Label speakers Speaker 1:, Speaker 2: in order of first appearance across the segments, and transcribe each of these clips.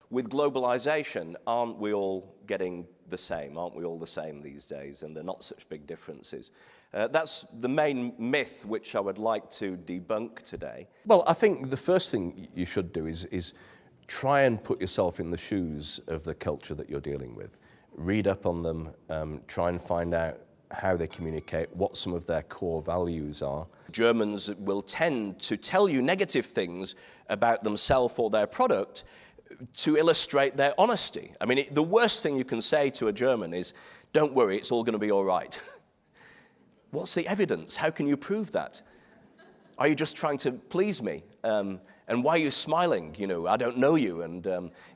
Speaker 1: With globalization, aren't we all getting the same? Aren't we all the same these days? And they're not such big differences. That's the main myth which I would like to debunk today. Well, I think the first thing you should do is try and put yourself in the shoes of the culture that you're dealing with. Read up on them, try and find out how they communicate, what some of their core values are. Germans will tend to tell you negative things about themselves or their product to illustrate their honesty. I mean, the worst thing you can say to a German is, don't worry, it's all going to be all right. What's the evidence? How can you prove that? Are you just trying to please me? And why are you smiling? You know, I don't know you. And,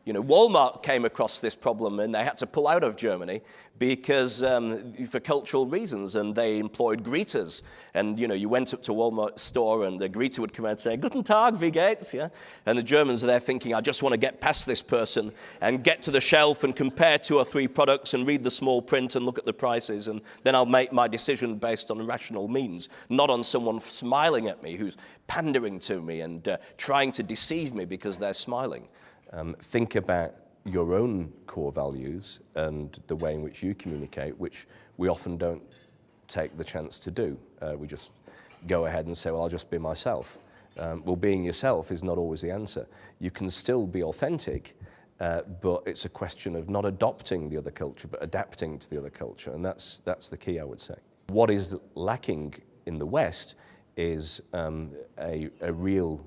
Speaker 1: you know, Walmart came across this problem and they had to pull out of Germany because for cultural reasons, and they employed greeters. And, you know, you went up to Walmart store and the greeter would come out and say, Guten Tag, wie geht's? Yeah? And the Germans are there thinking, I just want to get past this person and get to the shelf and compare 2 or 3 products and read the small print and look at the prices, and then I'll make my decision based on rational means, not on someone smiling at me who's pandering to me and trying to deceive me because they're smiling. Think about your own core values and the way in which you communicate, which we often don't take the chance to do. We just go ahead and say, well, I'll just be myself. Well, being yourself is not always the answer. You can still be authentic, but it's a question of not adopting the other culture, but adapting to the other culture, and that's the key, I would say. What is lacking in the West is a real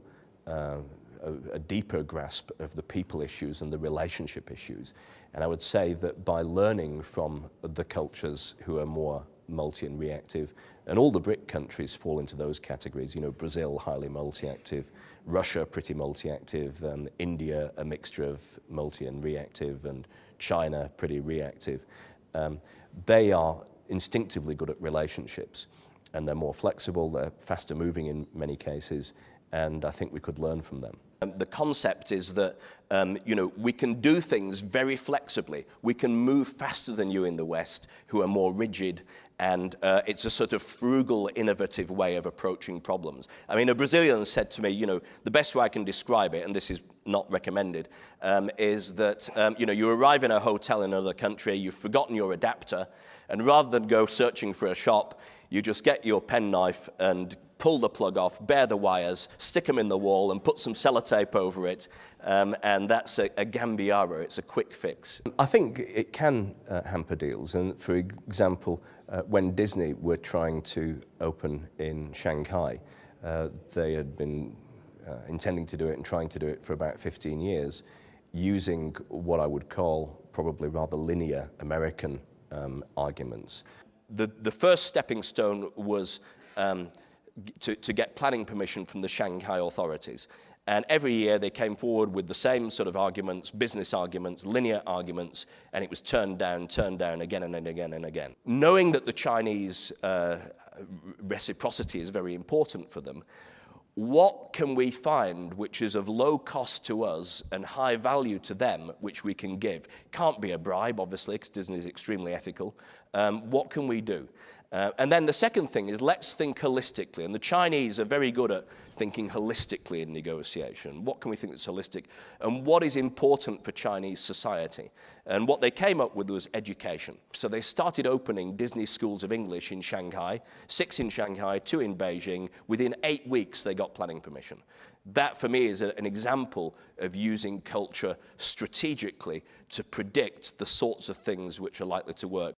Speaker 1: a deeper grasp of the people issues and the relationship issues. And I would say that by learning from the cultures who are more multi and reactive, and all the BRIC countries fall into those categories, you know, Brazil, highly multi-active, Russia, pretty multi-active, India, a mixture of multi and reactive, and China, pretty reactive. They are instinctively good at relationships, and they're more flexible, they're faster moving in many cases, and I think we could learn from them. The concept is that, you know, we can do things very flexibly. We can move faster than you in the West, who are more rigid, and it's a sort of frugal, innovative way of approaching problems. I mean, a Brazilian said to me, you know, the best way I can describe it, and this is not recommended, is that, you know, you arrive in a hotel in another country, you've forgotten your adapter, and rather than go searching for a shop, you just get your penknife and pull the plug off, bare the wires, stick them in the wall and put some sellotape over it, and that's a Gambiarra, it's a quick fix. I think it can hamper deals, and for example, when Disney were trying to open in Shanghai, they had been intending to do it and trying to do it for about 15 years, using what I would call probably rather linear American arguments. The first stepping stone was to get planning permission from the Shanghai authorities. And every year they came forward with the same sort of arguments, business arguments, linear arguments, and it was turned down again and again and again. Knowing that the Chinese reciprocity is very important for them, what can we find which is of low cost to us and high value to them, which we can give? Can't be a bribe, obviously, because Disney is extremely ethical. What can we do? And then the second thing is, let's think holistically. And the Chinese are very good at thinking holistically in negotiation. What can we think that's holistic? And what is important for Chinese society? And what they came up with was education. So they started opening Disney schools of English in Shanghai, 6 in Shanghai, 2 in Beijing. Within 8 weeks, they got planning permission. That, for me, is an example of using culture strategically to predict the sorts of things which are likely to work.